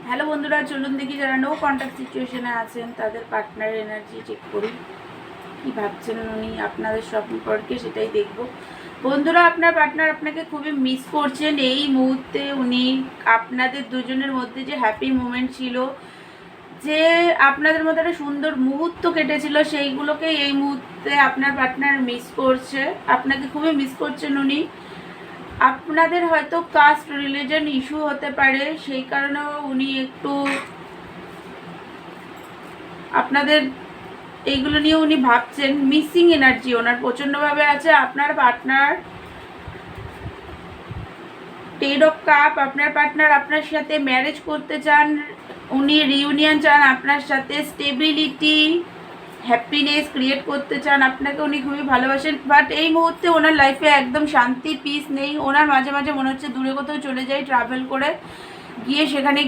Hello বন্ধুরা, চলুন দেখি যারা নো কন্ট্যাক্ট সিচুয়েশনে আছেন তাদের পার্টনার এনার্জি চেক করি। কী ভাবছেন উনি আপনাদের সম্পর্কে, সেটাই দেখব। বন্ধুরা, আপনার পার্টনার আপনাকে খুবই মিস করছেন এই মুহূর্তে। উনি আপনাদের দুজনের মধ্যে যে হ্যাপি মোমেন্ট ছিল, যে আপনাদের মধ্যে একটা সুন্দর মুহূর্ত কেটেছিল, সেইগুলোকে এই মুহূর্তে আপনার পার্টনার মিস করছে। আপনাকে খুবই মিস করছেন উনি। আপনাদের হয়তো কাস্ট রিলিজন ইস্যু হতে পারে, সেই কারণেও উনি একটু আপনাদের এইগুলো নিয়ে উনি ভাবছেন। মিসিং এনার্জি ওনার প্রচণ্ডভাবে আছে। আপনার পার্টনার টেন অফ কাপ, আপনার পার্টনার আপনার সাথে ম্যারেজ করতে চান, উনি রিউনিয়ন চান আপনার সাথে, স্টেবিলিটি হ্যাপিনেস ক্রিয়েট করতে চান, আপনাকে উনি খুবই ভালোবাসেন। বাট এই মুহূর্তে ওনার লাইফে একদম শান্তি পিস নেই। ওনার মাঝে মাঝে মনে হচ্ছে দূরে কোথাও চলে যায় ট্রাভেল করে, গিয়ে সেখানে